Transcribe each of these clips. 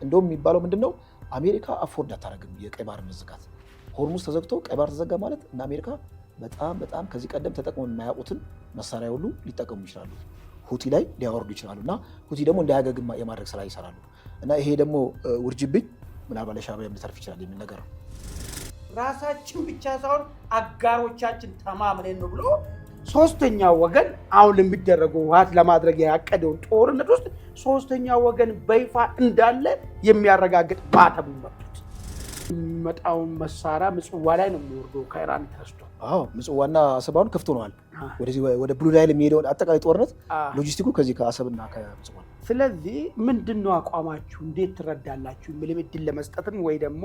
እንደውም የሚባለው ምንድነው አሜሪካ አፎርድ አታረግም የቀይ ባህር መዘጋት። ሆርሙዝ ተዘግቶ ቀይ ባህር ተዘጋ ማለት እና አሜሪካ በጣም ከዚህ ቀደም ተጠቅመው የማያውቁትን መሳሪያ ሁሉ ሊጠቀሙ ይችላሉ። ሁቲ ላይ ሊያወርዱ ይችላሉ እና ሁቲ ደግሞ እንዳያገግም የማድረግ ስራ ይሰራሉ እና ይሄ ደግሞ ውርጅብኝ ምናልባት ለሻዕቢያም ሊተርፍ ይችላል የሚል ነገር ነው። ራሳችን ብቻ ሳይሆን አጋሮቻችን ተማምነን ነው ብሎ ሶስተኛው ወገን አሁን ለሚደረገው ውሃት ለማድረግ ያቀደውን ጦርነት ውስጥ ሶስተኛው ወገን በይፋ እንዳለ የሚያረጋግጥ ማተቡ መጥቷል። የሚመጣውን መሳሪያ ምጽዋ ላይ ነው የሚወርደው ከኢራን ተነስቶ። ምጽዋና አሰብን ክፍት ሆነዋል። ወደ ብሉ ናይል የሚሄደው አጠቃላይ ጦርነት ሎጂስቲኩ ከዚህ ከአሰብና ከምጽዋ። ስለዚህ ምንድነው አቋማችሁ? እንዴት ትረዳላችሁ? የሚልም እድል ለመስጠትም ወይ ደግሞ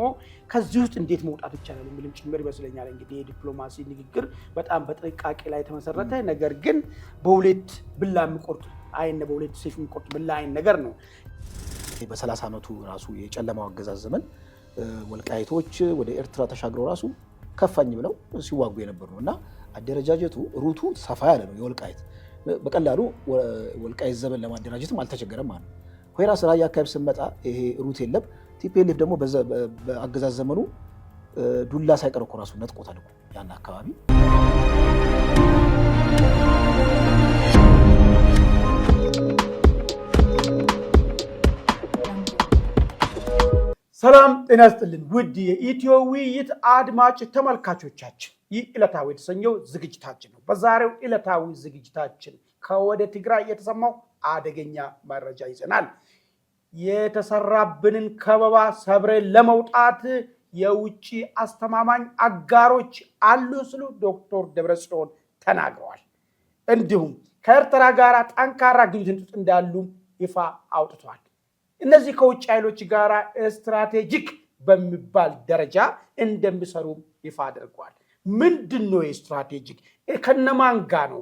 ከዚህ ውስጥ እንዴት መውጣት ይቻላል የሚልም ጭምር ይመስለኛል። እንግዲህ የዲፕሎማሲ ንግግር በጣም በጥንቃቄ ላይ የተመሰረተ ነገር ግን በሁለት ብላ የሚቆርጥ አይን በሁለት ሰይፍ የሚቆርጥ ብላ አይን ነገር ነው። በ30 ዓመቱ ራሱ የጨለማው አገዛዝ ዘመን ወልቃይቶች ወደ ኤርትራ ተሻግረው ራሱ ከፋኝ ብለው ሲዋጉ የነበሩ ነው እና አደረጃጀቱ ሩቱ ሰፋ ያለ ነው። የወልቃይት በቀላሉ ወልቃይት ዘመን ለማደራጀትም አልተቸገረም ማለት ነው። ሆይራ ራያ አካባቢ ስመጣ ይሄ ሩት የለም። ቲፒኤልኤፍ ደግሞ በአገዛዝ ዘመኑ ዱላ ሳይቀር እኮ ራሱ ነጥቆታል እኮ ያን አካባቢ። ሰላም ጤና ይስጥልን ውድ የኢትዮ ውይይት አድማጭ ተመልካቾቻችን፣ ይህ ዕለታዊ የተሰኘው ዝግጅታችን ነው። በዛሬው ዕለታዊ ዝግጅታችን ከወደ ትግራይ የተሰማው አደገኛ መረጃ ይዘናል። የተሰራብንን ከበባ ሰብረን ለመውጣት የውጭ አስተማማኝ አጋሮች አሉ ሲሉ ዶክተር ደብረጽዮን ተናግረዋል። እንዲሁም ከኤርትራ ጋር ጠንካራ ግንኙነት እንዳሉ ይፋ አውጥቷል። እነዚህ ከውጭ ኃይሎች ጋር ስትራቴጂክ በሚባል ደረጃ እንደሚሰሩ ይፋ አድርጓል። ምንድነው ስትራቴጂክ? ከነማን ጋር ነው?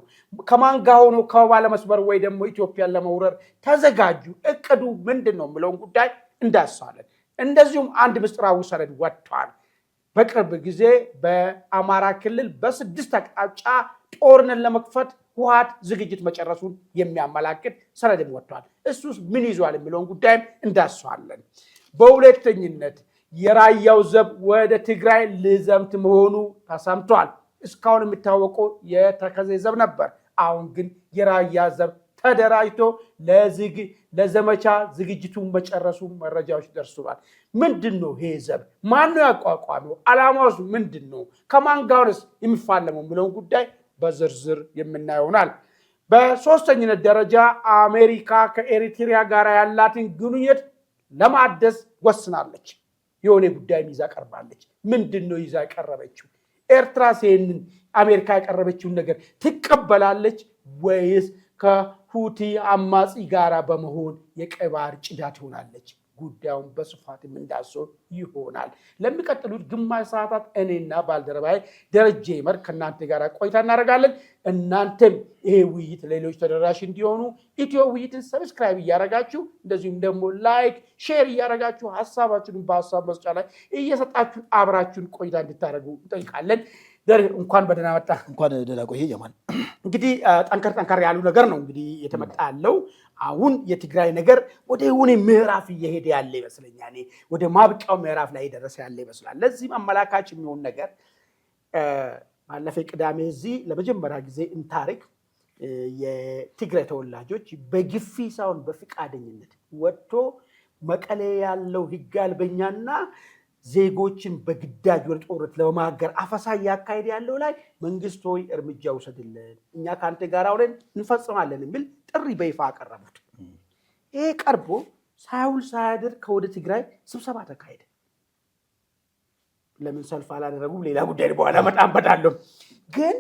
ከማን ጋር ሆኖ ከበባ ለመስበር ወይ ደግሞ ኢትዮጵያን ለመውረር ተዘጋጁ? እቅዱ ምንድነው የሚለውን ጉዳይ እንዳስሳለን። እንደዚሁም አንድ ምስጢራዊ ሰነድ ወጥቷል። በቅርብ ጊዜ በአማራ ክልል በ6 አቅጣጫ ጦርነት ለመክፈት ህወሓት ዝግጅት መጨረሱን የሚያመላክት ሰነድም ወጥቷል። እሱስ ምን ይዟል የሚለውን ጉዳይም እንዳስሳለን። በሁለተኝነት የራያው ዘብ ወደ ትግራይ ልዘምት መሆኑ ተሰምቷል። እስካሁን የሚታወቀው የተከዜ ዘብ ነበር። አሁን ግን የራያ ዘብ ተደራጅቶ ለዘመቻ ዝግጅቱን መጨረሱ መረጃዎች ደርሰዋል። ምንድነው ይሄ ዘብ? ማነው ያቋቋመው? ዓላማውስ ምንድነው? ከማን ጋርስ የሚፋለመው የሚለውን ጉዳይ በዝርዝር የምናየው ይሆናል። በሶስተኝነት ደረጃ አሜሪካ ከኤሪትሪያ ጋር ያላትን ግንኙነት ለማደስ ወስናለች። የሆነ ጉዳይ ይዛ ቀርባለች። ምንድነው ይዛ ቀረበችው? ኤርትራ ይህንን አሜሪካ ያቀረበችውን ነገር ትቀበላለች ወይስ ከሁቲ አማጺ ጋራ በመሆን የቀይ ባህር ጭዳ ትሆናለች? ጉዳዩን በስፋት የምንዳስሰው ይሆናል። ለሚቀጥሉት ግማሽ ሰዓታት እኔና ባልደረባዬ ደረጀ ይመር ከእናንተ ጋር ቆይታ እናደርጋለን። እናንተም ይሄ ውይይት ሌሎች ተደራሽ እንዲሆኑ ኢትዮ ውይይትን ሰብስክራይብ እያደረጋችሁ እንደዚሁም ደግሞ ላይክ ሼር እያደረጋችሁ ሀሳባችሁን በሀሳብ መስጫ ላይ እየሰጣችሁ አብራችሁን ቆይታ እንድታደርጉ እንጠይቃለን። እንኳን በደህና መጣ። እንኳን ደህና ቆየ ጀማል። እንግዲህ ጠንከር ያሉ ነገር ነው እንግዲህ የተመጣ ያለው። አሁን የትግራይ ነገር ወደ ሆነ ምዕራፍ እየሄደ ያለ ይመስለኛል። ወደ ማብቂያው ምዕራፍ ላይ የደረሰ ያለ ይመስላል። ለዚህም አመላካች የሚሆን ነገር ባለፈው ቅዳሜ እዚህ ለመጀመሪያ ጊዜ እንታሪክ የትግራይ ተወላጆች በግፊ ሳይሆን በፍቃደኝነት ወጥቶ መቀሌ ያለው ህግ አልበኛና ዜጎችን በግዳጅ ወደ ጦርነት ለማገር አፈሳ ያካሄደ ያለው ላይ መንግስት ሆይ እርምጃ ውሰድልን፣ እኛ ካንተ ጋር አውለን እንፈጽማለን የሚል ጥሪ በይፋ አቀረቡት። ይሄ ቀርቦ ሳይውል ሳያድር ከወደ ትግራይ ስብሰባ ተካሄደ። ለምን ሰልፍ አላደረጉም? ሌላ ጉዳይ በኋላ መጣበታለሁ። ግን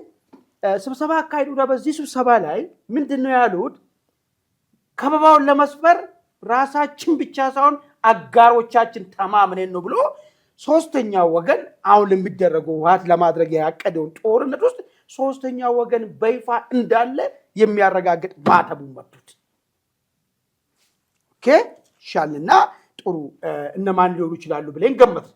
ስብሰባ አካሄዱና በዚህ ስብሰባ ላይ ምንድነው ያሉት? ከበባውን ለመስበር ራሳችን ብቻ ሳይሆን አጋሮቻችን ተማምነን ነው ብሎ ሶስተኛው ወገን አሁን ለሚደረገው ውሃት ለማድረግ ያቀደውን ጦርነት ውስጥ ሶስተኛው ወገን በይፋ እንዳለ የሚያረጋግጥ ማተቡ መጥቷል። ኦኬ ሻልና ጥሩ እነማን ሊሆኑ ይችላሉ ብለን ገመት።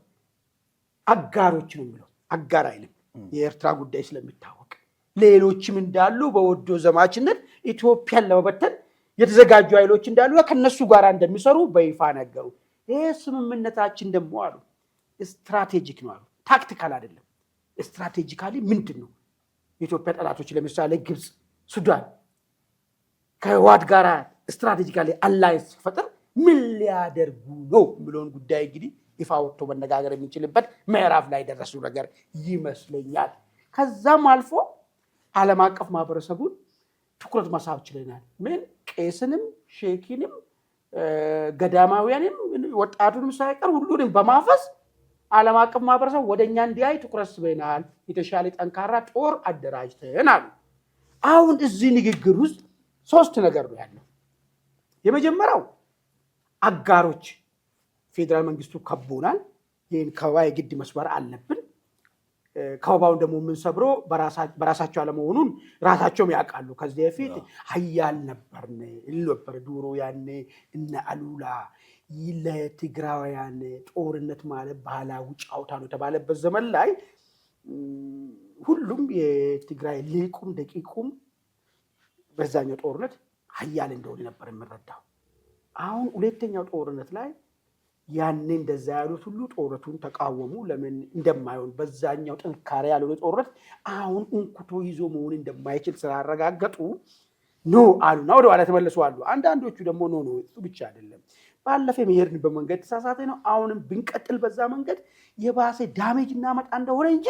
አጋሮች ነው የሚለው አጋር አይልም። የኤርትራ ጉዳይ ስለሚታወቅ ሌሎችም እንዳሉ በወዶ ዘማችነት ኢትዮጵያን ለመበተን የተዘጋጁ ኃይሎች እንዳሉ ከነሱ ጋር እንደሚሰሩ በይፋ ነገሩ። ይሄ ስምምነታችን ደግሞ አሉ ስትራቴጂክ ነው አሉ፣ ታክቲካል አይደለም። ስትራቴጂካሊ ምንድን ነው የኢትዮጵያ ጠላቶች ለምሳሌ ግብፅ፣ ሱዳን ከህወሓት ጋር ስትራቴጂካሊ አላይንስ ሲፈጥር ምን ሊያደርጉ ነው የሚለውን ጉዳይ እንግዲህ ይፋ ወጥቶ መነጋገር የሚችልበት ምዕራፍ ላይ ደረሱ ነገር ይመስለኛል። ከዛም አልፎ ዓለም አቀፍ ማህበረሰቡን ትኩረት መሳብ ችለናል። ምን ቄስንም ሼኪንም ገዳማውያንም ወጣቱንም ሳይቀር ሁሉንም በማፈስ ዓለም አቀፍ ማህበረሰብ ወደኛ እንዲያይ ትኩረት ስበናል። የተሻለ ጠንካራ ጦር አደራጅተናል። አሁን እዚህ ንግግር ውስጥ 3 ነገር ነው ያለው። የመጀመሪያው አጋሮች ፌደራል መንግስቱ ከቦናል። ይህን ከበባ የግድ መስበር አለብን። ከበባውን ደግሞ የምንሰብረው በራሳቸው አለመሆኑን ራሳቸውም ያውቃሉ። ከዚህ በፊት ሀያል ነበርን ነበር ድሮ ያኔ እነ አሉላ ለትግራውያን ጦርነት ማለት ባህላዊ ጨዋታ ነው የተባለበት ዘመን ላይ ሁሉም የትግራይ ሊቁም ደቂቁም በዛኛው ጦርነት ሀያል እንደሆነ ነበር የምንረዳው። አሁን ሁለተኛው ጦርነት ላይ ያኔ እንደዛ ያሉት ሁሉ ጦርነቱን ተቃወሙ። ለምን እንደማይሆን በዛኛው ጥንካሬ ያለው ጦርነት አሁን እንኩቶ ይዞ መሆን እንደማይችል ስላረጋገጡ ኖ አሉና ወደ ኋላ ተመለሱ አሉ። አንዳንዶቹ ደግሞ ኖ እሱ ብቻ አይደለም ባለፈ መሄድን በመንገድ ተሳሳተ ነው፣ አሁንም ብንቀጥል በዛ መንገድ የባሰ ዳሜጅ እናመጣ እንደሆነ እንጂ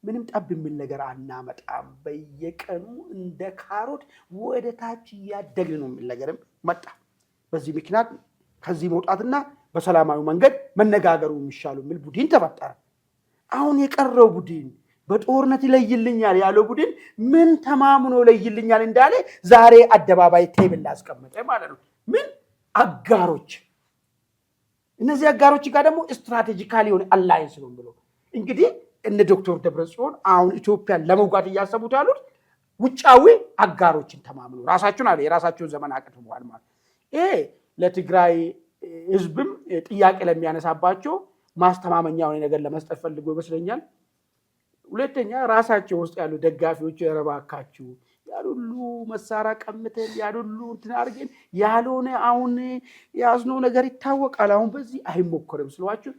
ምንም ጠብ የሚል ነገር አናመጣም። በየቀኑ እንደ ካሮት ወደ ታች እያደግን ነው የሚል ነገርም መጣ። በዚህ ምክንያት ከዚህ መውጣትና በሰላማዊ መንገድ መነጋገሩ የሚሻሉ የሚል ቡድን ተፈጠረ። አሁን የቀረው ቡድን በጦርነት ይለይልኛል ያለው ቡድን ምን ተማምኖ ይለይልኛል እንዳለ ዛሬ አደባባይ ቴብል ላስቀመጠ ማለት ነው። ምን አጋሮች፣ እነዚህ አጋሮች ጋር ደግሞ ስትራቴጂካሊ የሆነ አላይንስ ነው ብሎ እንግዲህ እነ ዶክተር ደብረጽዮን አሁን ኢትዮጵያን ለመውጋት እያሰቡት ያሉት ውጫዊ አጋሮችን ተማምኖ ራሳቸውን አለ የራሳቸውን ዘመን አቅርበዋል ማለት ይሄ ለትግራይ ህዝብም ጥያቄ ለሚያነሳባቸው ማስተማመኛ የሆነ ነገር ለመስጠት ፈልጎ ይመስለኛል። ሁለተኛ ራሳቸው ውስጥ ያሉ ደጋፊዎች ረባካችሁ ያሉሉ መሳሪያ ቀምተን ያሉሉ እንትን አድርገን ያልሆነ አሁን ያዝነው ነገር ይታወቃል፣ አሁን በዚህ አይሞከርም ስሏችሁ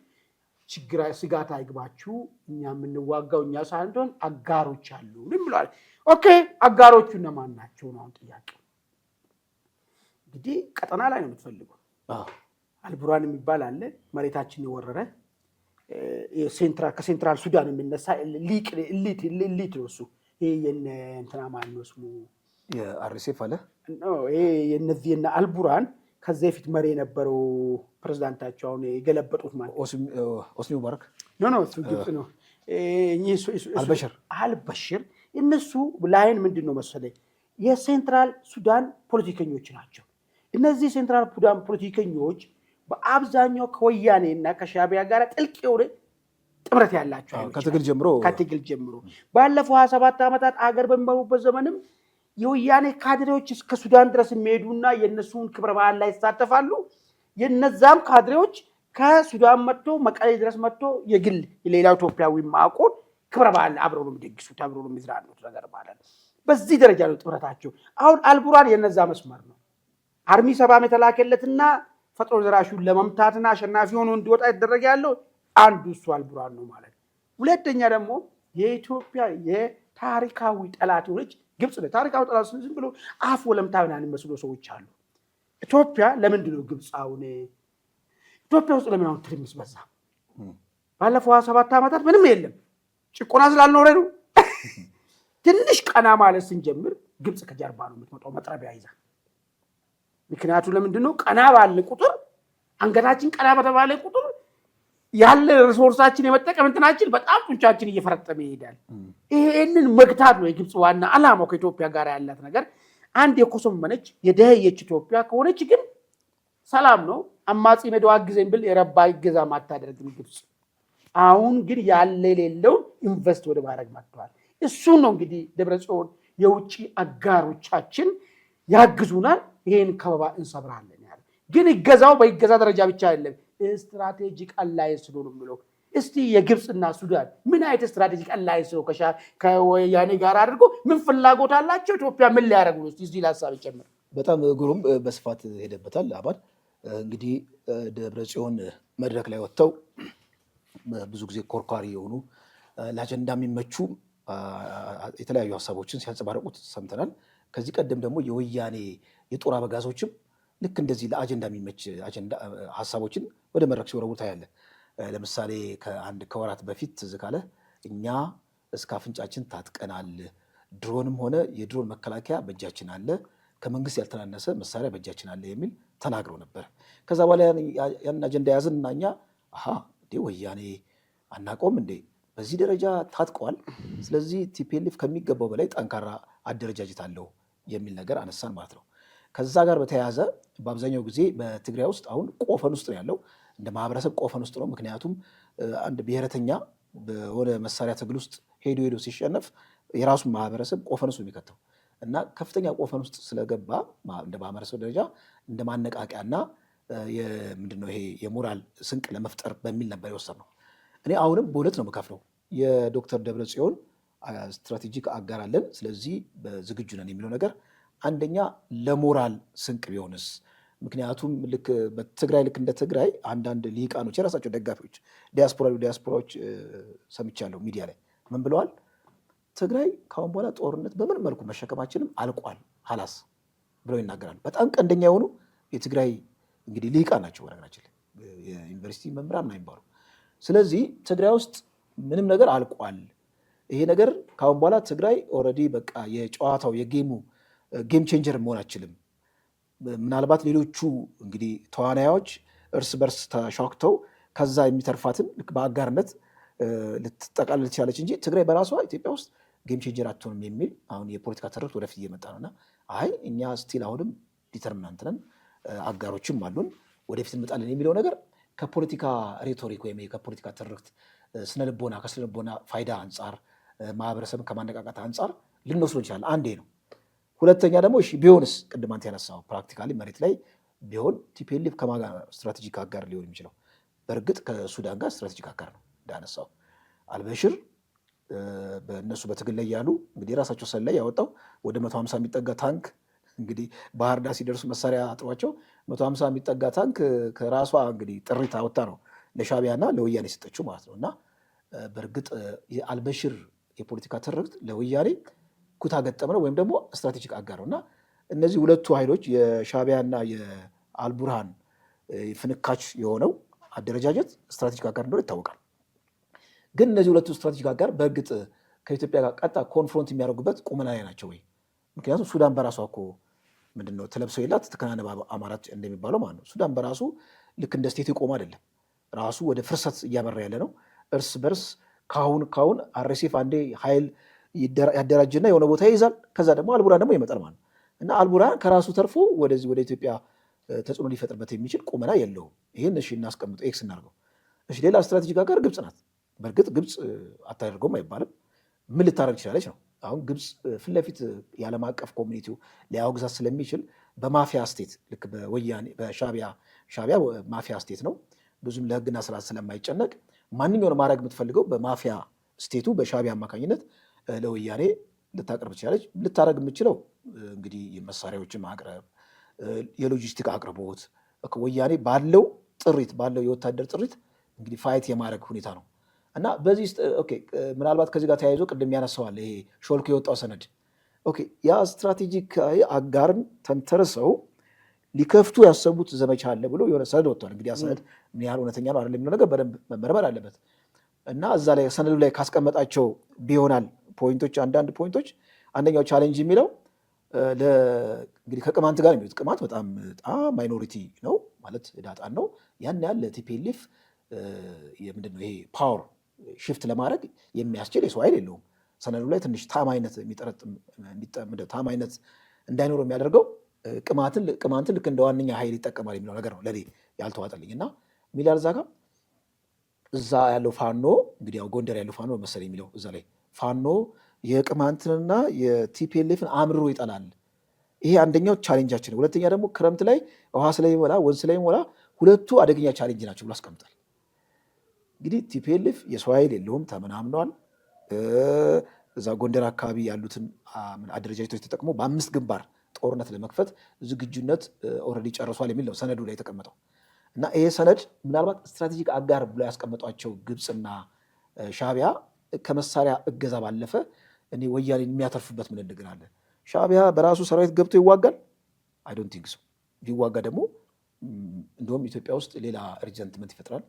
ችግር ስጋት አይግባችሁ፣ እኛ የምንዋጋው እኛ ሳንሆን አጋሮች አሉ ብለዋል። ኦኬ አጋሮቹ እነማን ናቸው ነው ጥያቄው። እንግዲህ ቀጠና ላይ ነው የምትፈልገው። አልቡራን የሚባል አለ መሬታችን የወረረ ከሴንትራል ሱዳን የሚነሳ ሊት ነው እሱ። ይሄ የነ እንትና ማን ነው ስሙ የአርኤስኤፍ አለ የነዚህ የነ አልቡራን ከዚህ በፊት መሪ የነበረው ፕሬዝዳንታቸው አሁን የገለበጡት ማለት ኦስኒ ሙባረክ ኖ እሱ ግብፅ ነው። አልበሽር እነሱ ላይን ምንድን ነው መሰለኝ የሴንትራል ሱዳን ፖለቲከኞች ናቸው። እነዚህ ሴንትራል ሱዳን ፖለቲከኞች በአብዛኛው ከወያኔ እና ከሻቢያ ጋር ጥልቅ የሆነ ጥምረት ያላቸው ከትግል ጀምሮ ባለፈው 27 ዓመታት አገር በሚመሩበት ዘመንም የወያኔ ካድሬዎች እስከ ሱዳን ድረስ የሚሄዱና የነሱን ክብረ በዓል ላይ ይሳተፋሉ። የነዛም ካድሬዎች ከሱዳን መጥቶ መቀሌ ድረስ መጥቶ የግል የሌላው ኢትዮጵያዊ ማቆን ክብረ በዓል አብረው ነው የሚደግሱት፣ አብረው ነው የሚዝናኑት ነገር ማለት ነው። በዚህ ደረጃ ነው ጥምረታቸው። አሁን አልቡራን የነዛ መስመር ነው። አርሚ ሰባም የተላከለትና ፈጥኖ ደራሹን ለመምታትና አሸናፊ ሆኖ እንዲወጣ የተደረገ ያለው አንዱ እሱ አልቡራን ነው ማለት ነው። ሁለተኛ ደግሞ የኢትዮጵያ የታሪካዊ ጠላት ሆነች ግብፅ ነው። ታሪካዊ ጠላት ዝም ብሎ አፍ ወለምታውያን የሚመስሉ ሰዎች አሉ። ኢትዮጵያ ለምንድን ነው ግብፅ አሁን ኢትዮጵያ ውስጥ ለምን አሁን ትርምስ በዛ? ባለፈው 27 ዓመታት ምንም የለም ጭቆና ስላልኖረ ነው። ትንሽ ቀና ማለት ስንጀምር ግብፅ ከጀርባ ነው የምትመጣው መጥረቢያ ይዛ። ምክንያቱ ለምንድን ነው? ቀና ባለ ቁጥር አንገታችን ቀና በተባለ ቁጥር ያለ ሪሶርሳችን የመጠቀም እንትናችን በጣም ጡንቻችን እየፈረጠመ ይሄዳል። ይሄንን መግታት ነው የግብፅ ዋና ዓላማው። ከኢትዮጵያ ጋር ያላት ነገር አንድ የኮሰመነች የደህየች ኢትዮጵያ ከሆነች ግን ሰላም ነው። አማጺ መደው አግዘን ብል የረባ ይገዛ ማታደርግም ግብፅ። አሁን ግን ያለ የሌለው ኢንቨስት ወደ ማድረግ መጥቷል። እሱ ነው እንግዲህ ደብረጽዮን የውጭ አጋሮቻችን ያግዙናል፣ ይሄን ከበባ እንሰብራለን ያለ። ግን ይገዛው በይገዛ ደረጃ ብቻ አይደለም ስትራቴጂክ አላይንስ ነው የሚለው። እስቲ የግብፅና ሱዳን ምን አይነት ስትራቴጂክ አላይንስ ነው ከወያኔ ጋር አድርጎ ምን ፍላጎት አላቸው? ኢትዮጵያ ምን ሊያደርጉ ነው? እዚህ ለሀሳብ ይጨምር። በጣም ግሩም በስፋት ሄደበታል አባል። እንግዲህ ደብረጽዮን መድረክ ላይ ወጥተው ብዙ ጊዜ ኮርኳሪ የሆኑ ለአጀንዳ የሚመቹ የተለያዩ ሀሳቦችን ሲያንጸባርቁት ሰምተናል። ከዚህ ቀደም ደግሞ የወያኔ የጦር አበጋዞችም ልክ እንደዚህ ለአጀንዳ የሚመች ሀሳቦችን ወደ መድረክ ሲወረውሩ ታያለህ። ለምሳሌ ከወራት በፊት ትዝ ካለ እኛ እስከ አፍንጫችን ታጥቀናል፣ ድሮንም ሆነ የድሮን መከላከያ በእጃችን አለ፣ ከመንግስት ያልተናነሰ መሳሪያ በእጃችን አለ የሚል ተናግረው ነበር። ከዛ በኋላ ያን አጀንዳ ያዝን እና እኛ ወያኔ አናቆም እንዴ በዚህ ደረጃ ታጥቀዋል፣ ስለዚህ ቲፒኤልኤፍ ከሚገባው በላይ ጠንካራ አደረጃጀት አለው የሚል ነገር አነሳን ማለት ነው። ከዛ ጋር በተያያዘ በአብዛኛው ጊዜ በትግራይ ውስጥ አሁን ቆፈን ውስጥ ነው ያለው፣ እንደ ማህበረሰብ ቆፈን ውስጥ ነው። ምክንያቱም አንድ ብሔረተኛ በሆነ መሳሪያ ትግል ውስጥ ሄዶ ሲሸነፍ የራሱን ማህበረሰብ ቆፈን ውስጥ የሚከተው እና ከፍተኛ ቆፈን ውስጥ ስለገባ እንደ ማህበረሰብ ደረጃ እንደ ማነቃቂያና ምንድነው ይሄ የሞራል ስንቅ ለመፍጠር በሚል ነበር የወሰድነው። እኔ አሁንም በሁለት ነው የምከፍለው። የዶክተር ደብረጽዮን ስትራቴጂክ አጋር አለን፣ ስለዚህ ዝግጁ ነን የሚለው ነገር አንደኛ ለሞራል ስንቅ ቢሆንስ? ምክንያቱም ልክ በትግራይ ልክ እንደ ትግራይ አንዳንድ ሊቃኖች የራሳቸው ደጋፊዎች ዲያስፖራዎች ሰምቻለሁ ሚዲያ ላይ ምን ብለዋል? ትግራይ ካሁን በኋላ ጦርነት በምን መልኩ መሸከማችንም አልቋል ሀላስ ብለው ይናገራሉ። በጣም ቀንደኛ የሆኑ የትግራይ እንግዲህ ሊቃን ናቸው በነገራችን ላይ የዩኒቨርሲቲ መምህራን ነው የሚባሉ። ስለዚህ ትግራይ ውስጥ ምንም ነገር አልቋል፣ ይሄ ነገር ካሁን በኋላ ትግራይ ኦልሬዲ በቃ የጨዋታው ጌም ቼንጀር መሆን አይችልም። ምናልባት ሌሎቹ እንግዲህ ተዋናዮች እርስ በርስ ተሻክተው ከዛ የሚተርፋትን ልክ በአጋርነት ልትጠቃልል ትችላለች እንጂ ትግራይ በራሷ ኢትዮጵያ ውስጥ ጌም ቼንጀር አትሆንም የሚል አሁን የፖለቲካ ትርክት ወደፊት እየመጣ ነውና እኛ ስቲል አሁንም ዲተርሚናንት ነን፣ አጋሮችም አሉን፣ ወደፊት እንመጣለን የሚለው ነገር ከፖለቲካ ሬቶሪክ ወይም ከፖለቲካ ትርክት ከስነልቦና ፋይዳ አንጻር ማህበረሰብን ከማነቃቃት አንጻር ልንወስዶ እንችላለን። አንዴ ነው። ሁለተኛ ደግሞ ቢሆንስ ቅድም አንተ ያነሳው ፕራክቲካሊ መሬት ላይ ቢሆን ቲፒኤልኤፍ ከማን ጋር ስትራቴጂክ አጋር ሊሆን የሚችለው? በእርግጥ ከሱዳን ጋር ስትራቴጂክ አጋር ነው እንዳነሳው። አልበሽር በእነሱ በትግል ላይ ያሉ እንግዲህ የራሳቸው ሰላይ ያወጣው ወደ 150 የሚጠጋ ታንክ እንግዲህ ባህር ዳር ሲደርሱ መሳሪያ አጥሯቸው 150 የሚጠጋ ታንክ ከራሷ እንግዲህ ጥሪት አወጣ ነው ለሻቢያና ለወያኔ የሰጠችው ማለት ነው። እና በእርግጥ የአልበሽር የፖለቲካ ትርክት ለወያኔ ኩታ ገጠም ነው ወይም ደግሞ ስትራቴጂክ አጋር ነው። እና እነዚህ ሁለቱ ኃይሎች የሻቢያና የአልቡርሃን ፍንካች የሆነው አደረጃጀት ስትራቴጂክ አጋር እንደሆነ ይታወቃል። ግን እነዚህ ሁለቱ ስትራቴጂክ አጋር በእርግጥ ከኢትዮጵያ ጋር ቀጥታ ኮንፍሮንት የሚያደርጉበት ቁመና ላይ ናቸው ወይ? ምክንያቱም ሱዳን በራሷ እኮ ምንድነው ተለብሰው የላት ተከናነባ አማራት እንደሚባለው ማለት ነው። ሱዳን በራሱ ልክ እንደ ስቴት የቆመ አይደለም፣ ራሱ ወደ ፍርሰት እያመራ ያለ ነው። እርስ በርስ ካሁን አርኤስኤፍ አንዴ ኃይል ያደራጅና የሆነ ቦታ ይይዛል፣ ከዛ ደግሞ አልቡርሃን ደግሞ ይመጣል ማለት ነው። እና አልቡርሃን ከራሱ ተርፎ ወደዚህ ወደ ኢትዮጵያ ተጽዕኖ ሊፈጥርበት የሚችል ቁመና የለውም። ይህን እናስቀምጠው፣ ኤክስ እናድርገው። ሌላ ስትራቴጂክ አጋር ግብፅ ናት። በእርግጥ ግብፅ አታደርገውም አይባልም። ምን ልታደርግ ትችላለች ነው? አሁን ግብፅ ፊት ለፊት የዓለም አቀፍ ኮሚኒቲው ሊያወግዛት ስለሚችል በማፊያ ስቴት ልክ በወያኔ በሻቢያ ማፊያ ስቴት ነው። ብዙም ለሕግና ስርዓት ስለማይጨነቅ ማንኛውንም ማድረግ የምትፈልገው በማፊያ ስቴቱ በሻቢያ አማካኝነት ለወያኔ ልታቀርብ ትችላለች። ልታደርግ የምችለው እንግዲህ መሳሪያዎችን ማቅረብ፣ የሎጂስቲክ አቅርቦት ወያኔ ባለው የወታደር ጥሪት እንግዲህ ፋይት የማድረግ ሁኔታ ነው። እና በዚህ ምናልባት ከዚህ ጋር ተያይዞ ቅድም ያነሳዋል ይሄ ሾልኮ የወጣው ሰነድ ያ ስትራቴጂክ አጋርን ተንተርሰው ሊከፍቱ ያሰቡት ዘመቻ አለ ብሎ የሆነ ሰነድ ወጥቷል። እንግዲህ ያ ሰነድ ምን ያህል እውነተኛ ነው አይደለም የሚለው ነገር በደንብ መመርመር አለበት። እና እዛ ላይ ሰነዱ ላይ ካስቀመጣቸው ቢሆናል ፖይንቶች አንዳንድ ፖይንቶች አንደኛው ቻሌንጅ የሚለው እንግዲህ ከቅማንት ጋር የሚሉት ቅማንት በጣም ማይኖሪቲ ነው ማለት ዳጣን ነው። ያን ያህል ቲፒኤልኤፍ ምንድነው ይሄ ፓወር ሽፍት ለማድረግ የሚያስችል የሰው ኃይል የለውም። ሰነዱ ላይ ትንሽ ታማኝነት እንዳይኖረው የሚያደርገው ቅማንትን ልክ እንደ ዋነኛ ኃይል ይጠቀማል የሚለው ነገር ነው ለኔ ያልተዋጠልኝ። እና ሚላር ዛጋ እዛ ያለው ፋኖ እንግዲህ ያው ጎንደር ያለው ፋኖ መሰለኝ የሚለው እዛ ላይ ፋኖ የቅማንትንና የቲፒኤልኤፍን አምርሮ ይጠላል። ይሄ አንደኛው ቻሌንጃችን ነው። ሁለተኛ ደግሞ ክረምት ላይ ውሃ ስለሚሞላ ወንዝ ስለሚሞላ ሁለቱ አደገኛ ቻሌንጅ ናቸው ብሎ አስቀምጧል። እንግዲህ ቲፒኤልኤፍ የሰው ኃይል የለውም ተመናምኗል። እዛ ጎንደር አካባቢ ያሉትን አደረጃጀቶች ተጠቅሞ በ5 ግንባር ጦርነት ለመክፈት ዝግጁነት ኦልሬዲ ጨርሷል የሚል ነው ሰነዱ ላይ የተቀመጠው። እና ይሄ ሰነድ ምናልባት ስትራቴጂክ አጋር ብሎ ያስቀመጧቸው ግብፅና ሻዕቢያ ከመሳሪያ እገዛ ባለፈ እኔ ወያኔን የሚያተርፉበት ምን ነገር አለ? ሻዕቢያ በራሱ ሰራዊት ገብቶ ይዋጋል? አይ ዶንት ቲንክ ሶ። ቢዋጋ ደግሞ እንደውም ኢትዮጵያ ውስጥ ሌላ ሪዘንትመንት ይፈጥራል።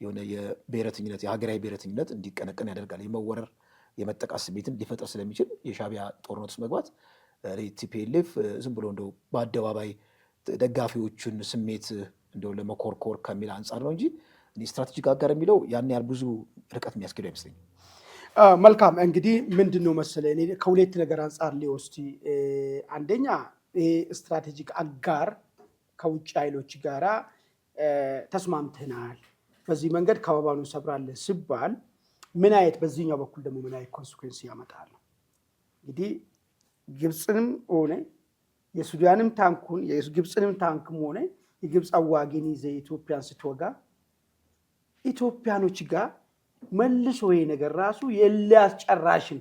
የሆነ የብሔረተኝነት የሀገራዊ ብሔረተኝነት እንዲቀነቀን ያደርጋል። የመወረር የመጠቃት ስሜትን ሊፈጥር ስለሚችል የሻዕቢያ ጦርነት ውስጥ መግባት ቲፒኤልኤፍ ዝም ብሎ እንደው በአደባባይ ደጋፊዎቹን ስሜት እንደው ለመኮርኮር ከሚል አንጻር ነው እንጂ ስትራቴጂክ አጋር የሚለው ያን ያህል ብዙ ርቀት የሚያስኬዱ አይመስለኝም። መልካም እንግዲህ ምንድን ነው መሰለህ እኔ ከሁለት ነገር አንጻር ሊወስድ አንደኛ ስትራቴጂክ አጋር ከውጭ ኃይሎች ጋራ ተስማምተናል፣ በዚህ መንገድ ከበባኑን ሰብራለን ሲባል ምን አይነት በዚህኛው በኩል ደግሞ ምን አይነት ኮንሲኩዌንስ ያመጣል? እንግዲህ ግብፅንም ሆነ የሱዳንም ታንኩን የግብፅንም ታንክም ሆነ የግብፅ አዋጊን ይዘ ኢትዮጵያን ስትወጋ ኢትዮጵያኖች ጋር መልሶ ይሄ ነገር ራሱ የሊያስጨራሽን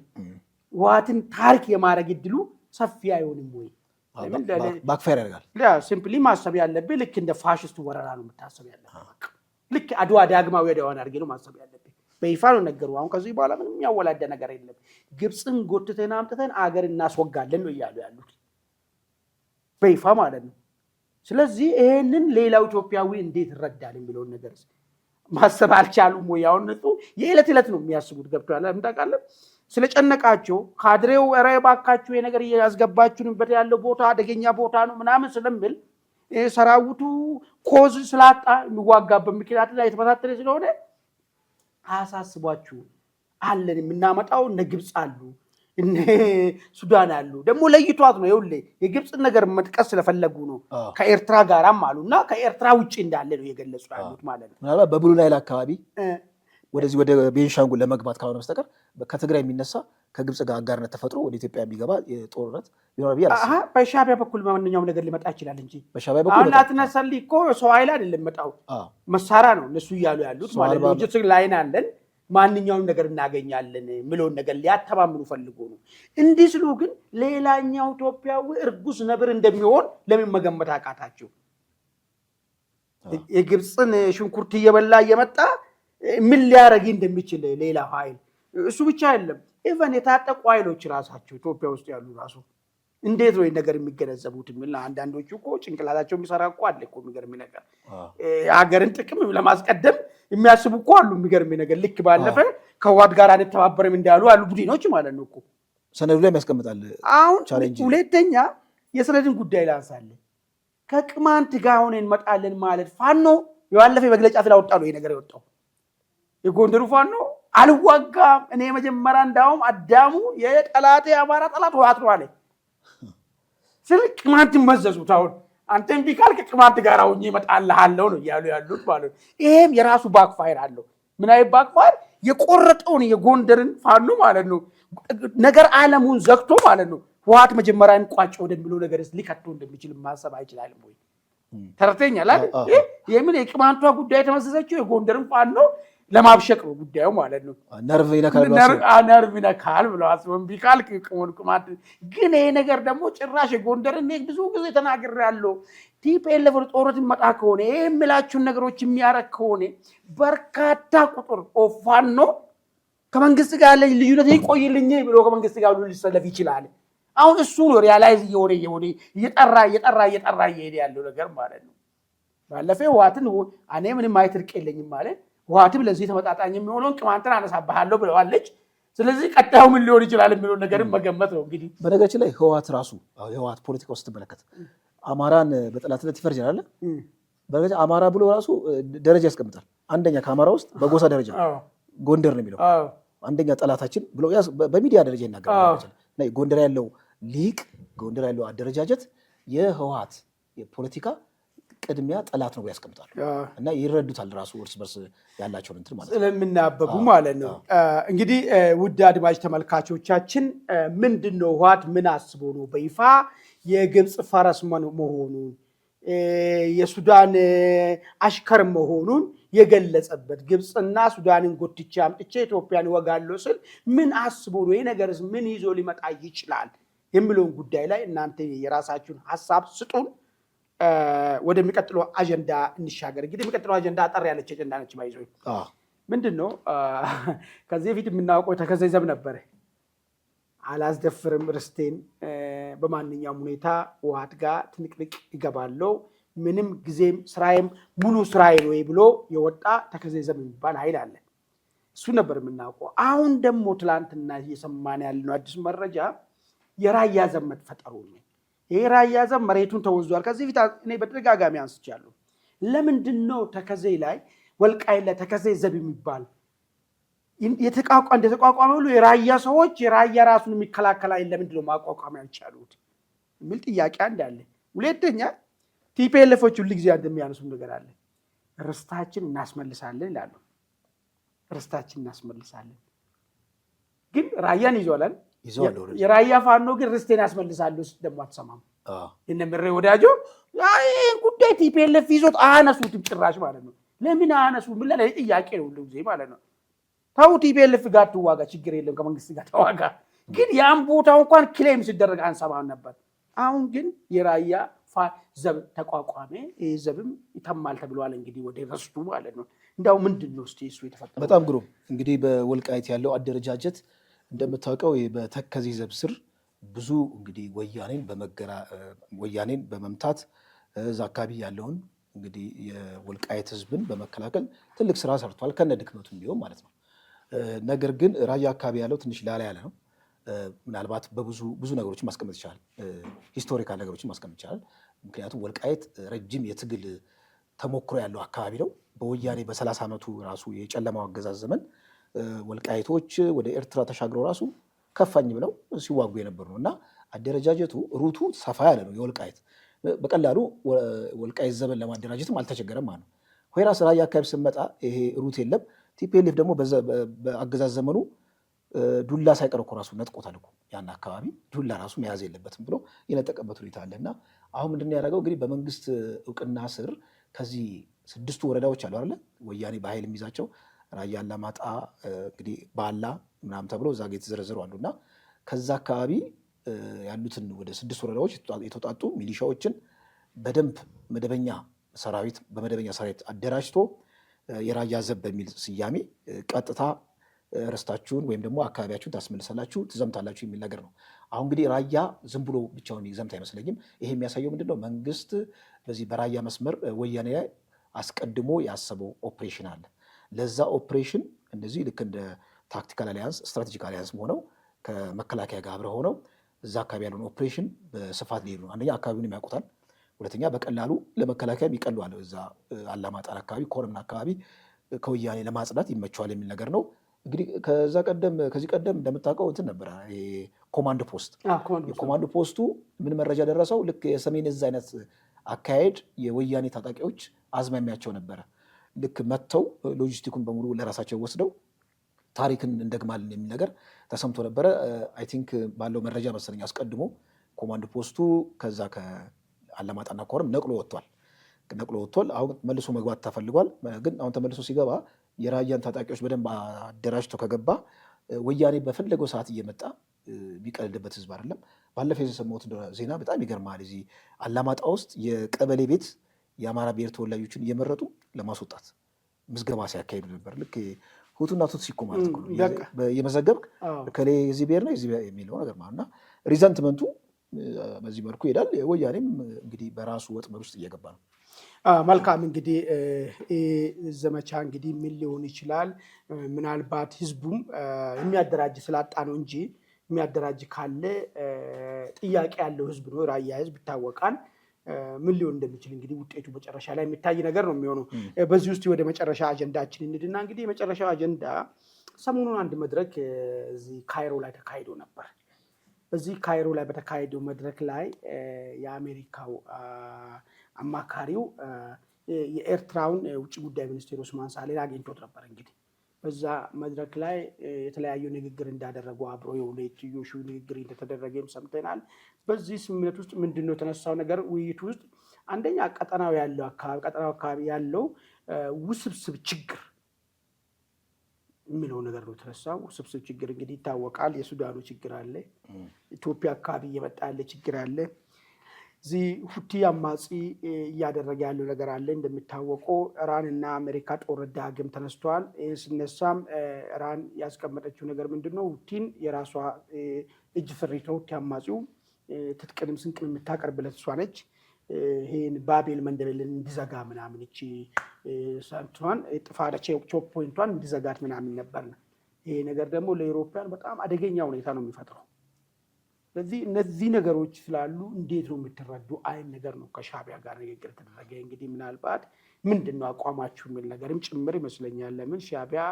ህወሓትን ታሪክ የማድረግ እድሉ ሰፊ አይሆንም ወይ? ባክፋየር ያደርጋል። ሲምፕሊ ማሰብ ያለብህ ልክ እንደ ፋሽስቱ ወረራ ነው የምታሰብ ያለብህ። ልክ አድዋ ዳግማዊ አድዋን አድርጌ ነው ማሰብ ያለብህ። በይፋ ነው ነገሩ። አሁን ከዚህ በኋላ ምንም የሚያወላደ ነገር የለም። ግብፅን ጎትተን አምጥተን አገር እናስወጋለን ነው እያሉ ያሉት በይፋ ማለት ነው። ስለዚህ ይሄንን ሌላው ኢትዮጵያዊ እንዴት ይረዳል የሚለውን ነገር ማሰብ አልቻሉም ወይ? አሁን የዕለት ዕለት ነው የሚያስቡት። ገብቶሃል? ታውቃለህ? ስለጨነቃቸው ካድሬው ኧረ እባካችሁ የነገር እያስገባችሁንበት ያለው ቦታ አደገኛ ቦታ ነው ምናምን ስለምል ሰራዊቱ ኮዝ ስላጣ የሚዋጋበት ምክንያት ላይ የተመሳተረ ስለሆነ አያሳስቧችሁ አለን። የምናመጣው እነ ግብፅ አሉ እነ ሱዳን አሉ። ደግሞ ለይቷት ነው ይኸውልህ የግብፅን ነገር መጥቀስ ስለፈለጉ ነው። ከኤርትራ ጋራም አሉና ከኤርትራ ውጭ እንዳለ ነው የገለጹ ያሉት ማለት ነው። ምናልባት በብሉ ናይል አካባቢ ወደዚህ ወደ ቤንሻንጉል ለመግባት ካልሆነ በስተቀር ከትግራይ የሚነሳ ከግብፅ ጋር አጋርነት ተፈጥሮ ወደ ኢትዮጵያ የሚገባ ጦርነት ይኖራል ብዬ አላስብም። በሻዕቢያ በኩል ማንኛውም ነገር ሊመጣ ይችላል እንጂ በሻዕቢያ በኩል አሁን አትነሳልኝ እኮ ሰው ኃይል አይደለም መጣው መሳሪያ ነው እነሱ እያሉ ያሉት ማለት ነው። ሎጂስቲክ ላይን አለን ማንኛውም ነገር እናገኛለን ምለውን ነገር ሊያተማምኑ ፈልጎ ነው። እንዲህ ስሉ ግን ሌላኛው ኢትዮጵያዊ እርጉስ ነብር እንደሚሆን ለምን መገመት አቃታቸው? የግብፅን ሽንኩርት እየበላ እየመጣ ምን ሊያረግ እንደሚችል ሌላ ኃይል እሱ ብቻ አይደለም። ኢቨን የታጠቁ ኃይሎች ራሳቸው ኢትዮጵያ ውስጥ ያሉ ራሱ እንዴት ነው ነገር የሚገነዘቡት? የሚል አንዳንዶቹ እኮ ጭንቅላታቸው የሚሰራ እኮ አለ እኮ የሚገርም ነገር ሀገርን ጥቅም ለማስቀደም የሚያስቡ እኮ አሉ። የሚገርም ነገር ልክ ባለፈ ከህወሓት ጋር አንተባበርም እንዳሉ አሉ ቡድኖች ማለት ነው እኮ ሰነዱ ላይ ያስቀምጣል። አሁን ሁለተኛ የሰነድን ጉዳይ ላንሳለን። ከቅማንት ጋር ሆነን እንመጣለን ማለት ፋኖ የባለፈ መግለጫ ስላወጣ ነው ይሄ ነገር የወጣው። የጎንደሩ ፋኖ አልዋጋም እኔ መጀመሪያ እንዳውም አዳሙ የጠላቴ አማራ ጠላት ህወሓት ነው አለ። ስለ ቅማንት መዘዙት። አሁን አንተ እንቢ ካልክ ቅማንት ጋር አሁን እመጣልሃለሁ ነው እያሉ ያሉት ማለት ነው። ይሄም የራሱ ባክፋየር አለው። ምን አይነት ባክፋየር? የቆረጠውን የጎንደርን ፋኖ ማለት ነው ነገር ዓለሙን ዘግቶ ማለት ነው ህወሓት መጀመሪያ እንቋጭ ወደሚለው ነገር ሊከቶ እንደሚችል ማሰብ አይችልም ወይ? ተረተኛል አይደል? የምን የቅማንቷ ጉዳይ የተመሰሰችው የጎንደርን ፋኖ ለማብሸቅ ነው ጉዳዩ ማለት ነው። ነርቭ ይነካል ብለው አስበን ቢካል ቅማንት ግን ይሄ ነገር ደግሞ ጭራሽ የጎንደርን ብዙ ጊዜ ተናግሬያለሁ። ቲፒኤልኤፍ ጦርነት ይመጣ ከሆነ ይሄ የሚላችሁን ነገሮች የሚያረግ ከሆነ በርካታ ቁጥር ፋኖ ከመንግስት ጋር ያለ ልዩነት ይቆይልኝ ብሎ ከመንግስት ጋር ሁሉ ሊሰለፍ ይችላል። አሁን እሱ ነው ሪያላይዝ እየሆነ እየጠራ እየሄደ ያለው ነገር ማለት ነው። ባለፈው ህወሓትን እኔ ምንም አይትርቅ የለኝም ማለት ህወሓትም ለዚህ ተመጣጣኝ የሚሆነውን ቅማንትን አነሳብሃለሁ ብለዋለች። ስለዚህ ቀጣዩ ምን ሊሆን ይችላል የሚለው ነገርም መገመት ነው። እንግዲህ በነገራችን ላይ ህወሓት ራሱ የህወሓት ፖለቲካ ውስጥ ስትመለከት አማራን በጠላትነት ይፈርጃል። በነገራችን አማራ ብሎ ራሱ ደረጃ ያስቀምጣል። አንደኛ ከአማራ ውስጥ በጎሳ ደረጃ ጎንደር ነው የሚለው አንደኛ ጠላታችን ብሎ በሚዲያ ደረጃ ይናገራል። ጎንደር ያለው ሊቅ ጎንደር ያለው አደረጃጀት የህወሓት የፖለቲካ ቅድሚያ ጠላት ነው ያስቀምጣሉ እና ይረዱታል ራሱ እርስ በርስ ያላቸውን እንትን ማለት ስለምናበቡ ማለት ነው። እንግዲህ ውድ አድማጭ ተመልካቾቻችን ምንድነው ህወሓት ምን አስቦ ነው በይፋ የግብፅ ፈረስ መሆኑን የሱዳን አሽከር መሆኑን የገለጸበት? ግብፅና ሱዳንን ጎትቼ አምጥቼ ኢትዮጵያን ወጋለሁ ስል ምን አስቦ ነው? ይሄ ነገርስ ምን ይዞ ሊመጣ ይችላል የሚለውን ጉዳይ ላይ እናንተ የራሳችሁን ሀሳብ ስጡን። ወደሚቀጥለው አጀንዳ እንሻገር። እንግዲህ የሚቀጥለው አጀንዳ አጠር ያለች አጀንዳ ነች። ባይዞ ምንድን ነው ከዚህ በፊት የምናውቀው ተከዜ ዘብ ነበረ። አላስደፍርም ርስቴን በማንኛውም ሁኔታ ውሃት ጋር ትንቅንቅ ይገባለው ምንም ጊዜም ስራዬም ሙሉ ስራዬ ነው ብሎ የወጣ ተከዜ ዘብ የሚባል ኃይል አለ። እሱ ነበር የምናውቀው። አሁን ደግሞ ትላንትና እየሰማን ያለነው አዲስ መረጃ የራያ ዘብ መፈጠሩ ነው። ይሄ ራያ ዘብ መሬቱን ተወዟል። ከዚህ ፊት እኔ በተደጋጋሚ አንስቻለሁ። ለምንድን ነው ተከዜ ላይ ወልቃይት ላይ ተከዜ ዘብ የሚባል እንደተቋቋመ ሁሉ የራያ ሰዎች የራያ ራሱን የሚከላከል አይደል? ለምንድን ነው ማቋቋም ያልቻሉት የሚል ጥያቄ አንድ አለ። ሁለተኛ ቲፒኤልኤፎች ሁሉ ጊዜ እንደሚያነሱም ነገር አለ። ርስታችን እናስመልሳለን ይላሉ። ርስታችን እናስመልሳለን ግን ራያን ይዟላል። የራያ ፋኖ ግን ርስቴን ያስመልሳሉ ደግሞ አትሰማም። እነ ምሬ ወዳጆ ይህን ጉዳይ ቲፒኤልኤፍ ይዞት አያነሱትም ጭራሽ ማለት ነው። ለምን አያነሱ ምን ላይ ጥያቄ ነው ሁሉ ጊዜ ማለት ነው። ታው ቲፒኤልኤፍ ጋር ትዋጋ ችግር የለም ከመንግስት ጋር ተዋጋ። ግን ያን ቦታው እንኳን ክሌም ሲደረግ አንሰማም ነበር። አሁን ግን የራያ ዘብ ተቋቋመ። ዘብም ይተማል ተብሏል። እንግዲህ ወደ ርስቱ ማለት ነው። እንዳው ምንድን ነው እስቲ እሱ የተፈጠረው? በጣም ግሩም። እንግዲህ በወልቃይት ያለው አደረጃጀት እንደምታውቀው በተከዜ ዘብ ስር ብዙ እንግዲህ ወያኔን በመምታት እዛ አካባቢ ያለውን እንግዲህ የወልቃይት ህዝብን በመከላከል ትልቅ ስራ ሰርቷል፣ ከነ ድክመቱም ቢሆን ማለት ነው። ነገር ግን ራያ አካባቢ ያለው ትንሽ ላላ ያለ ነው። ምናልባት ብዙ ነገሮችን ማስቀመጥ ይቻላል፣ ሂስቶሪካል ነገሮችን ማስቀመጥ ይቻላል። ምክንያቱም ወልቃይት ረጅም የትግል ተሞክሮ ያለው አካባቢ ነው። በወያኔ በ30 ዓመቱ ራሱ የጨለማው አገዛዝ ዘመን ወልቃይቶች ወደ ኤርትራ ተሻግረው ራሱ ከፋኝ ብለው ሲዋጉ የነበሩ ነው እና አደረጃጀቱ ሩቱ ሰፋ ያለ ነው። የወልቃይት በቀላሉ ወልቃይት ዘመን ለማደራጀትም አልተቸገረም ማለት ነው። ሆይራስ ራያ አካባቢ ስመጣ ይሄ ሩት የለም። ቲፒኤልኤፍ ደግሞ በአገዛዝ ዘመኑ ዱላ ሳይቀር እኮ ራሱ ነጥቆታል እኮ ያን አካባቢ ዱላ ራሱ መያዝ የለበትም ብሎ የነጠቀበት ሁኔታ አለ እና አሁን ምንድን ያደረገው እንግዲህ በመንግስት እውቅና ስር ከዚህ 6 ወረዳዎች አሉ አይደለ ወያኔ በኃይል የሚይዛቸው ራያ አላማጣ እንግዲህ ባላ ምናምን ተብሎ እዛ ጋር የተዘረዘሩ አሉና ከዛ አካባቢ ያሉትን ወደ 6 ወረዳዎች የተውጣጡ ሚሊሻዎችን በደንብ በመደበኛ ሰራዊት አደራጅቶ የራያ ዘብ በሚል ስያሜ ቀጥታ ርስታችሁን ወይም ደግሞ አካባቢያችሁን ታስመልሳላችሁ፣ ትዘምታላችሁ የሚል ነገር ነው። አሁን እንግዲህ ራያ ዝም ብሎ ብቻውን ይዘምት አይመስለኝም። ይሄ የሚያሳየው ምንድነው? መንግስት በዚህ በራያ መስመር ወያኔ ላይ አስቀድሞ ያሰበው ኦፕሬሽን አለ። ለዛ ኦፕሬሽን እነዚህ ልክ እንደ ታክቲካል አሊያንስ ስትራቴጂክ አሊያንስ ሆነው ከመከላከያ ጋር አብረው ሆነው እዛ አካባቢ ያለውን ኦፕሬሽን በስፋት ሊሄዱ ነው። አንደኛ አካባቢውን ያውቁታል፣ ሁለተኛ በቀላሉ ለመከላከያም ይቀለዋል። እዛ አላማጣን አካባቢ ኮረምን አካባቢ ከወያኔ ለማጽዳት ይመቸዋል የሚል ነገር ነው። እንግዲህ ከዚህ ቀደም እንደምታውቀው እንትን ነበረ ኮማንድ ፖስት። የኮማንድ ፖስቱ ምን መረጃ ደረሰው? ልክ የሰሜን እዝ አይነት አካሄድ የወያኔ ታጣቂዎች አዝማሚያቸው ነበረ። ልክ መጥተው ሎጂስቲኩን በሙሉ ለራሳቸው ወስደው ታሪክን እንደግማለን የሚል ነገር ተሰምቶ ነበረ። አይ ቲንክ ባለው መረጃ መሰለኝ አስቀድሞ ኮማንድ ፖስቱ ከዛ ከአላማጣና ኮረም ነቅሎ ወጥቷል። አሁን መልሶ መግባት ተፈልጓል። ግን አሁን ተመልሶ ሲገባ የራያን ታጣቂዎች በደንብ አደራጅቶ ከገባ ወያኔ በፈለገው ሰዓት እየመጣ የሚቀልድበት ህዝብ አይደለም። ባለፈው የሰማሁት ዜና በጣም ይገርማል። እዚህ አላማጣ ውስጥ የቀበሌ ቤት የአማራ ብሔር ተወላጆችን እየመረጡ ለማስወጣት ምዝገባ ሲያካሂዱ ነበር። ልክ ሁቱና ቱትሲ እኮ ማለት ነው የመዘገብክ ከሌ የዚህ ብሔር ነው የዚህ የሚለው ነገር ማለት እና ሪዘንትመንቱ በዚህ መልኩ ይሄዳል። ወያኔም እንግዲህ በራሱ ወጥመድ ውስጥ እየገባ ነው። መልካም እንግዲህ ዘመቻ እንግዲህ ምን ሊሆን ይችላል? ምናልባት ህዝቡም የሚያደራጅ ስላጣ ነው እንጂ የሚያደራጅ ካለ ጥያቄ ያለው ህዝብ ነው። ራያ ህዝብ ይታወቃል። ምን ሊሆን እንደሚችል እንግዲህ ውጤቱ መጨረሻ ላይ የሚታይ ነገር ነው የሚሆነው። በዚህ ውስጥ ወደ መጨረሻ አጀንዳችን እንድና እንግዲህ የመጨረሻው አጀንዳ ሰሞኑን አንድ መድረክ እዚህ ካይሮ ላይ ተካሂዶ ነበር። በዚህ ካይሮ ላይ በተካሄደው መድረክ ላይ የአሜሪካው አማካሪው የኤርትራውን ውጭ ጉዳይ ሚኒስቴር ኡስማን ሳሌን አግኝቶት ነበር። እንግዲህ በዛ መድረክ ላይ የተለያዩ ንግግር እንዳደረጉ አብሮ የሁለትዮሽ ንግግር እንደተደረገም ሰምተናል። በዚህ ስምምነት ውስጥ ምንድነው የተነሳው ነገር? ውይይቱ ውስጥ አንደኛ ቀጠናው አካባቢ ያለው ውስብስብ ችግር የሚለው ነገር ነው የተነሳው። ውስብስብ ችግር እንግዲህ ይታወቃል። የሱዳኑ ችግር አለ፣ ኢትዮጵያ አካባቢ እየመጣ ያለ ችግር አለ። እዚህ ሁቲ አማጺ እያደረገ ያለው ነገር አለ። እንደሚታወቀው ኢራን እና አሜሪካ ጦርነት ዳግም ተነስተዋል። ይህ ሲነሳም ኢራን ያስቀመጠችው ነገር ምንድነው? ሁቲን የራሷ እጅ ፍሪት ነው። ሁቲ አማጺው ትጥቅንም ስንቅንም የምታቀርብለት እሷ ነች። ይሄን ባቤል መንደቤልን እንዲዘጋ ምናምን እቺ ሳንቷን ጥፋዳቸ ቾፕ ፖይንቷን እንዲዘጋት ምናምን ነበር። ይሄ ነገር ደግሞ ለአውሮፓውያን በጣም አደገኛ ሁኔታ ነው የሚፈጥረው። ስለዚህ እነዚህ ነገሮች ስላሉ እንዴት ነው የምትረዱ አይን ነገር ነው ከሻዕቢያ ጋር ንግግር ተደረገ። እንግዲህ ምናልባት ምንድነው አቋማችሁ የሚል ነገርም ጭምር ይመስለኛል። ለምን ሻዕቢያ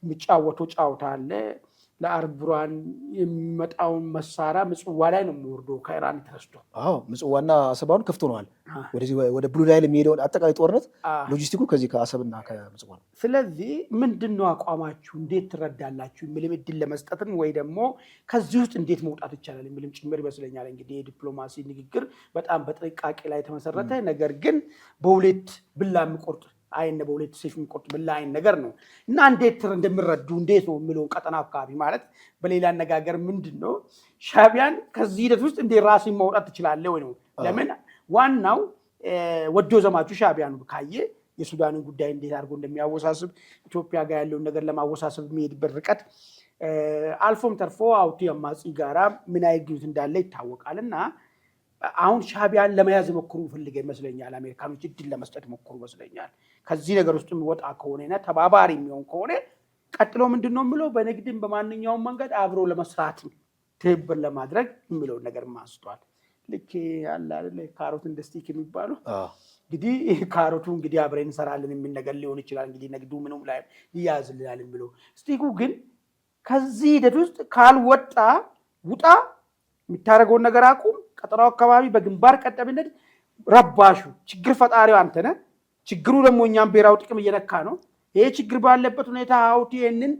የሚጫወተው ጫውታ አለ። ለአርቡራን የሚመጣውን መሳሪያ ምጽዋ ላይ ነው የሚወርደው ከኢራን ተነስቶ። ምጽዋና አሰባውን ክፍት ሆነዋል። ወደዚህ ወደ ብሉ ናይል የሚሄደው አጠቃላይ ጦርነት ሎጂስቲኩ ከዚህ ከአሰብና ከምጽዋ ነው። ስለዚህ ምንድነው አቋማችሁ እንዴት ትረዳላችሁ የሚልም እድል ለመስጠትም ወይ ደግሞ ከዚህ ውስጥ እንዴት መውጣት ይቻላል የሚልም ጭምር ይመስለኛል። እንግዲህ የዲፕሎማሲ ንግግር በጣም በጥንቃቄ ላይ የተመሰረተ ነገር ግን በሁለት ብላ የሚቆርጥ አይን በሁለት ሰይፍ የሚቆርጥ ብላ አይን ነገር ነው እና እንዴት እንደሚረዱ እንዴት ነው የሚለው ቀጠና አካባቢ ማለት በሌላ አነጋገር ምንድነው ሻዕቢያን ከዚህ ሂደት ውስጥ እንዴት ራስን ማውጣት ትችላለህ ወይ ነው። ለምን ዋናው ወዶ ዘማቹ ሻዕቢያ ነው። ካየ የሱዳንን ጉዳይ እንዴት አድርጎ እንደሚያወሳስብ ኢትዮጵያ ጋር ያለውን ነገር ለማወሳሰብ የሚሄድበት ርቀት አልፎም ተርፎ ሁቲ አማጺ ጋራ ምን አይግዩት እንዳለ ይታወቃልና አሁን ሻዕቢያን ለመያዝ ሞክሩ ፈልገ ይመስለኛል። አሜሪካኖች እድል ለመስጠት ሞክሩ ይመስለኛል። ከዚህ ነገር ውስጥ የሚወጣ ከሆነና ተባባሪ የሚሆን ከሆነ ቀጥሎ ምንድነው የሚለው በንግድም በማንኛውም መንገድ አብሮ ለመስራት ትብብር ለማድረግ የሚለው ነገር ማስተዋል ልክ ያለ አይደል ካሮት እንደ ስቲክ የሚባለው እንግዲህ ካሮቱ እንግዲህ አብረን እንሰራለን የሚል ነገር ሊሆን ይችላል። እንግዲህ ንግዱ ምንም ላይ ይያዝልናል የሚለው ስቲኩ ግን ከዚህ ሂደት ውስጥ ካልወጣ ውጣ የሚታረገውን ነገር አቁም። ቀጠናው አካባቢ በግንባር ቀደምነት ረባሹ ችግር ፈጣሪው አንተ ነህ። ችግሩ ደግሞ እኛም ብሔራዊ ጥቅም እየነካ ነው። ይሄ ችግር ባለበት ሁኔታ ሁቲ ይሄንን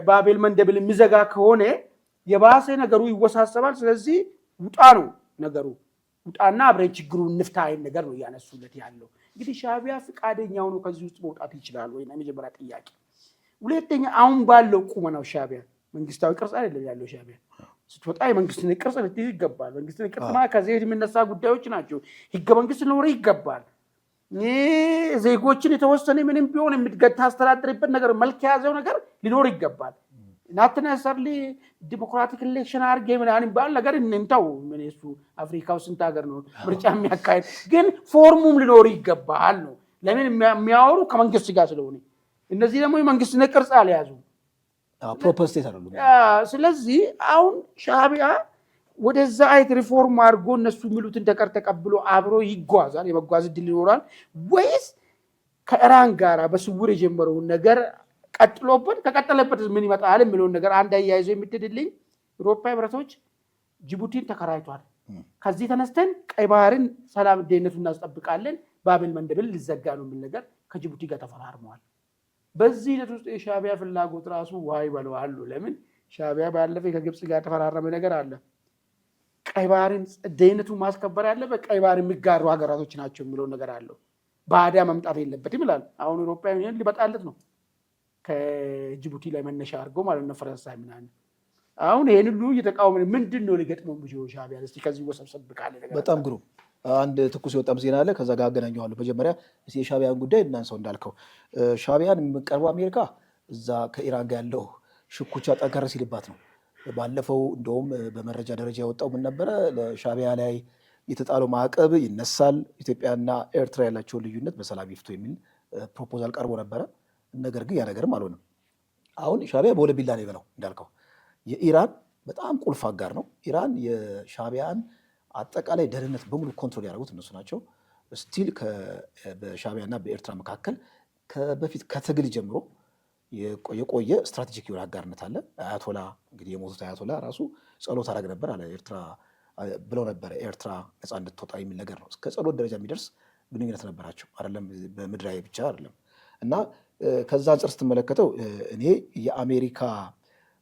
ባቤል መንደብል የሚዘጋ ከሆነ የባሰ ነገሩ ይወሳሰባል። ስለዚህ ውጣ ነው ነገሩ። ውጣና አብረን ችግሩን እንፍታ አይን ነገር ነው ያነሱለት ያለው። እንግዲህ ሻዕቢያ ፍቃደኛው ነው ከዚህ ውስጥ መውጣት ይችላል ወይ ነው የመጀመሪያ ጥያቄ። ሁለተኛ አሁን ባለው ቁመናው ሻዕቢያ መንግስታዊ ቅርጽ አይደለም ያለው ሻዕቢያ ስትወጣ የመንግስትን ቅርጽ ልትይዝ ይገባል። መንግስትን ቅርጽ ማለት ከዚህ የሚነሳ ጉዳዮች ናቸው። ህገ መንግስት ሊኖር ይገባል። ዜጎችን የተወሰነ ምንም ቢሆን የምታስተዳድርበት ነገር መልክ የያዘው ነገር ሊኖር ይገባል። ናትና ሰርሊ ዲሞክራቲክ ኢሌክሽን አድርጌ ምናምን ባል ነገር እንንተው ምን እሱ አፍሪካው ስንት ሀገር ነው ምርጫ የሚያካሂድ ግን ፎርሙም ሊኖር ይገባል ነው። ለምን የሚያወሩ ከመንግስት ጋር ስለሆነ እነዚህ ደግሞ የመንግስትን ቅርጽ አልያዙም። ፕሮፖስቴት አይደሉም። ስለዚህ አሁን ሻዕቢያ ወደዛ አይት ሪፎርም አድርጎ እነሱ የሚሉትን ተቀር ተቀብሎ አብሮ ይጓዛል። የመጓዝ እድል ይኖራል ወይስ ከኢራን ጋር በስውር የጀመረውን ነገር ቀጥሎበት ከቀጠለበት ምን ይመጣል የሚለውን ነገር አንድ አያይዞ የምትድልኝ አውሮፓ ህብረቶች ጅቡቲን ተከራይቷል። ከዚህ ተነስተን ቀይ ባህርን ሰላም ደህንነቱን እናስጠብቃለን፣ ባቤል መንደብል ሊዘጋ ነው የሚል ነገር ከጅቡቲ ጋር ተፈራርመዋል። በዚህ ሂደት ውስጥ የሻዕቢያ ፍላጎት ራሱ ዋይ በለዋል። ለምን ሻዕቢያ ባለፈ ከግብጽ ጋር ተፈራረመ ነገር አለ። ቀይ ባህርን ደህንነቱን ማስከበር ያለበት ቀይ ባህር የሚጋሩ ሀገራቶች ናቸው የሚለው ነገር አለው። ባዕዳ መምጣት የለበትም ይላል። አሁን አውሮፓውያን ዩኒየን ሊበጣለት ነው ከጅቡቲ ላይ መነሻ አድርጎ ማለት ነው ፈረንሳይ ምናምን። አሁን ይሄን ሁሉ እየተቃወመ ምንድነው ሊገጥመው ብዙ ሻዕቢያ እስቲ ከዚህ ወሰብሰብ ካለ ነገር በጣም ግሩም አንድ ትኩስ የወጣም ዜና አለ። ከዛ ጋር አገናኘዋለሁ። መጀመሪያ እስቲ የሻዕቢያን ጉዳይ እናንሳው። እንዳልከው ሻዕቢያን የምቀርበው አሜሪካ እዛ ከኢራን ጋር ያለው ሽኩቻ ጠንከር ሲልባት ነው። ባለፈው እንደውም በመረጃ ደረጃ ያወጣው ምን ነበረ? ለሻዕቢያ ላይ የተጣለው ማዕቀብ ይነሳል፣ ኢትዮጵያና ኤርትራ ያላቸውን ልዩነት በሰላም ይፍቱ የሚል ፕሮፖዛል ቀርቦ ነበረ። ነገር ግን ያ ነገርም አልሆነም። አሁን ሻዕቢያ በሁለት ቢላ ነው የበላው። እንዳልከው የኢራን በጣም ቁልፍ አጋር ነው። ኢራን የሻዕቢያን አጠቃላይ ደህንነት በሙሉ ኮንትሮል ያደረጉት እነሱ ናቸው። ስቲል በሻዕቢያና በኤርትራ መካከል በፊት ከትግል ጀምሮ የቆየ ስትራቴጂክ የሆነ አጋርነት አለ። አያቶላ እንግዲህ የሞቱት አያቶላ ራሱ ጸሎት አደረግ ነበር አለ ኤርትራ ብለው ነበረ ኤርትራ ነፃ እንድትወጣ የሚል ነገር ነው። እስከ ጸሎት ደረጃ የሚደርስ ግንኙነት ነበራቸው። አይደለም በምድራዊ ብቻ አይደለም። እና ከዛ አንጻር ስትመለከተው እኔ የአሜሪካ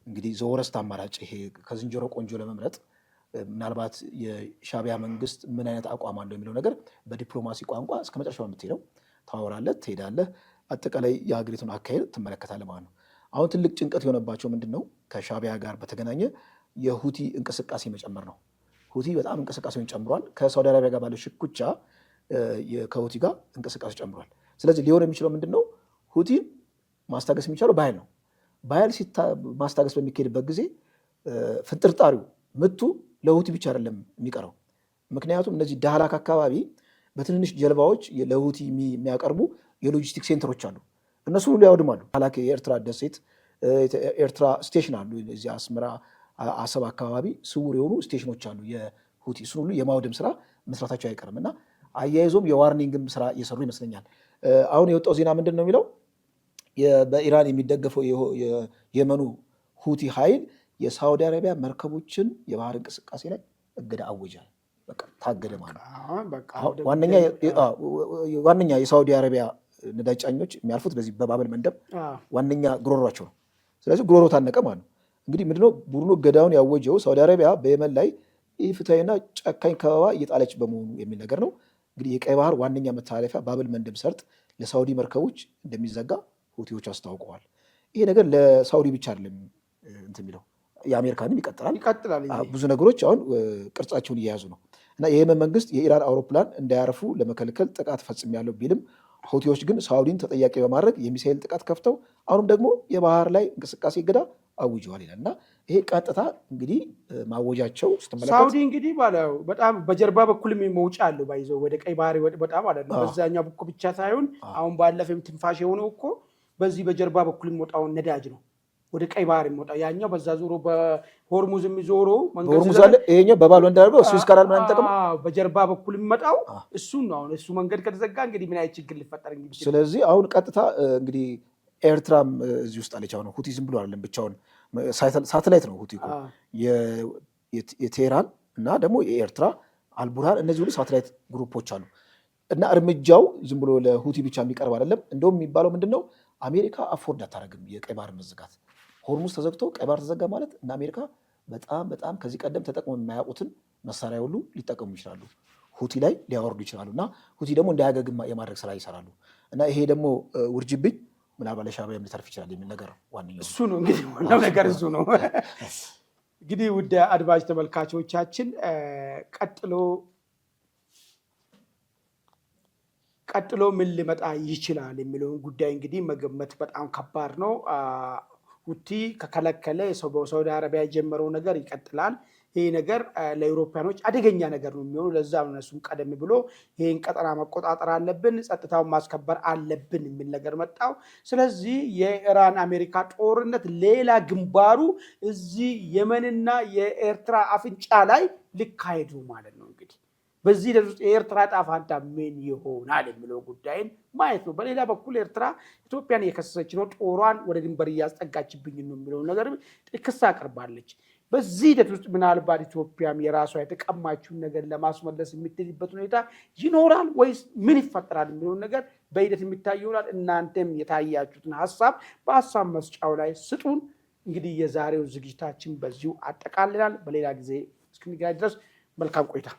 እንግዲህ ዘወረስት አማራጭ ይሄ ከዝንጀሮ ቆንጆ ለመምረጥ ምናልባት የሻዕቢያ መንግስት ምን አይነት አቋም አለው የሚለው ነገር በዲፕሎማሲ ቋንቋ እስከ መጨረሻው የምትሄደው ታወራለህ፣ ትሄዳለህ፣ አጠቃላይ የሀገሪቱን አካሄድ ትመለከታለህ ማለት ነው። አሁን ትልቅ ጭንቀት የሆነባቸው ምንድነው ከሻቢያ ጋር በተገናኘ የሁቲ እንቅስቃሴ መጨመር ነው። ሁቲ በጣም እንቅስቃሴውን ጨምሯል። ከሳውዲ አረቢያ ጋር ባለው ሽኩቻ ከሁቲ ጋር እንቅስቃሴ ጨምሯል። ስለዚህ ሊሆን የሚችለው ምንድነው ሁቲን ማስታገስ የሚቻለው በኃይል ነው። በኃይል ማስታገስ በሚካሄድበት ጊዜ ፍንጥርጣሪው ምቱ ለሁቲ ብቻ አይደለም የሚቀረው። ምክንያቱም እነዚህ ዳህላክ አካባቢ በትንንሽ ጀልባዎች ለሁቲ የሚያቀርቡ የሎጂስቲክ ሴንተሮች አሉ። እነሱ ሁሉ ያወድማሉ። ዳህላክ የኤርትራ ደሴት ኤርትራ ስቴሽን አሉ። እዚህ አስመራ አሰብ አካባቢ ስውር የሆኑ ስቴሽኖች አሉ የሁቲ። እሱን ሁሉ የማውደም ስራ መስራታቸው አይቀርም እና አያይዞም የዋርኒንግም ስራ እየሰሩ ይመስለኛል። አሁን የወጣው ዜና ምንድን ነው የሚለው በኢራን የሚደገፈው የየመኑ ሁቲ ኃይል የሳውዲ አረቢያ መርከቦችን የባህር እንቅስቃሴ ላይ እገዳ አወጀ። በቃ ታገደ ማለት ነው። ዋነኛ የሳውዲ አረቢያ ነዳጅ ጫኞች የሚያልፉት በዚህ በባብል መንደብ ዋነኛ ጉሮሯቸው ነው። ስለዚህ ጉሮሮ ታነቀ ማለት ነው። እንግዲህ ምንድነው ቡድኑ እገዳውን ያወጀው ሳውዲ አረቢያ በየመን ላይ ኢፍትሐዊና ጨካኝ ከበባ እየጣለች በመሆኑ የሚል ነገር ነው። እንግዲህ የቀይ ባህር ዋነኛ መተላለፊያ ባብል መንደብ ሰርጥ ለሳውዲ መርከቦች እንደሚዘጋ ሁቲዎች አስታውቀዋል። ይሄ ነገር ለሳውዲ ብቻ አይደለም እንትን የሚለው የአሜሪካንም ይቀጥላል። ብዙ ነገሮች አሁን ቅርጻቸውን እየያዙ ነው እና የየመን መንግስት የኢራን አውሮፕላን እንዳያርፉ ለመከልከል ጥቃት ፈጽሜያለሁ ቢልም ሁቲዎች ግን ሳውዲን ተጠያቂ በማድረግ የሚሳኤል ጥቃት ከፍተው አሁንም ደግሞ የባህር ላይ እንቅስቃሴ እገዳ አውጀዋል ይላል እና ይሄ ቀጥታ እንግዲህ ማወጃቸው ስትመለከት ሳውዲ እንግዲህ በጣም በጀርባ በኩልም መውጫ አለው ባይዘው ወደ ቀይ ባህር በጣም ማለት ነው። በዛኛው በኩል ብቻ ሳይሆን አሁን ባለፈም ትንፋሽ የሆነው እኮ በዚህ በጀርባ በኩል የሚወጣውን ነዳጅ ነው ወደ ቀይ ባህር የሚወጣው። ያኛው በዛ ዞሮ በሆርሙዝ የሚዞረው መንገድ አለ። ይሄኛው በባል ወንዳርጎ ስዊስ ካናል ምናምን ተጠቅሞ በጀርባ በኩል የሚመጣው እሱ ነው። አሁን እሱ መንገድ ከተዘጋ እንግዲህ ምን አይነት ችግር ሊፈጠር እንግዲህ። ስለዚህ አሁን ቀጥታ እንግዲህ ኤርትራም እዚህ ውስጥ አለች። አሁን ሁቲ ዝም ብሎ አይደለም ብቻውን ሳተላይት ነው። ሁቲ እኮ የቴህራን እና ደግሞ የኤርትራ አልቡርሃን እነዚህ ሁሉ ሳተላይት ግሩፖች አሉ እና እርምጃው ዝም ብሎ ለሁቲ ብቻ የሚቀርብ አይደለም። እንደውም የሚባለው ምንድነው አሜሪካ አፎርድ አታደርግም የቀይ ባህር መዘጋት። ሆርሙዝ ተዘግቶ ቀይ ባህር ተዘጋ ማለት እና አሜሪካ በጣም ከዚህ ቀደም ተጠቅሞ የማያውቁትን መሳሪያ ሁሉ ሊጠቀሙ ይችላሉ፣ ሁቲ ላይ ሊያወርዱ ይችላሉ እና ሁቲ ደግሞ እንዳያገግም የማድረግ ስራ ይሰራሉ እና ይሄ ደግሞ ውርጅብኝ ምናልባት ለሻዕቢያም ሊተርፍ ይችላል የሚል ነገር ዋነኛው እሱ ነው። እንግዲህ ዋናው ነገር እሱ ነው። እንግዲህ ውድ አድማጭ ተመልካቾቻችን ቀጥሎ ምን ሊመጣ ይችላል የሚለውን ጉዳይ እንግዲህ መገመት በጣም ከባድ ነው። ሁቲ ከከለከለ በሳውዲ አረቢያ የጀመረው ነገር ይቀጥላል። ይህ ነገር ለአውሮፓኖች አደገኛ ነገር ነው የሚሆኑ። ለዛም እነሱም ቀደም ብሎ ይህን ቀጠና መቆጣጠር አለብን፣ ጸጥታውን ማስከበር አለብን የሚል ነገር መጣው። ስለዚህ የኢራን አሜሪካ ጦርነት ሌላ ግንባሩ እዚህ የመንና የኤርትራ አፍንጫ ላይ ሊካሄዱ ማለት ነው። እንግዲህ በዚህ ውስጥ የኤርትራ ዕጣ ፈንታ ምን ይሆናል የሚለው ጉዳይን ማየት ነው። በሌላ በኩል ኤርትራ ኢትዮጵያን እየከሰሰች ነው፣ ጦሯን ወደ ድንበር እያስጠጋችብኝ ነው የሚለው ነገር ክስ አቅርባለች። በዚህ ሂደት ውስጥ ምናልባት ኢትዮጵያም የራሷ የተቀማችውን ነገር ለማስመለስ የምትሄድበት ሁኔታ ይኖራል ወይስ ምን ይፈጠራል የሚለውን ነገር በሂደት የሚታይ ይሆናል። እናንተም የታያችሁትን ሀሳብ በሀሳብ መስጫው ላይ ስጡን። እንግዲህ የዛሬው ዝግጅታችን በዚሁ አጠቃልላል። በሌላ ጊዜ እስክንገናኝ ድረስ መልካም ቆይታ።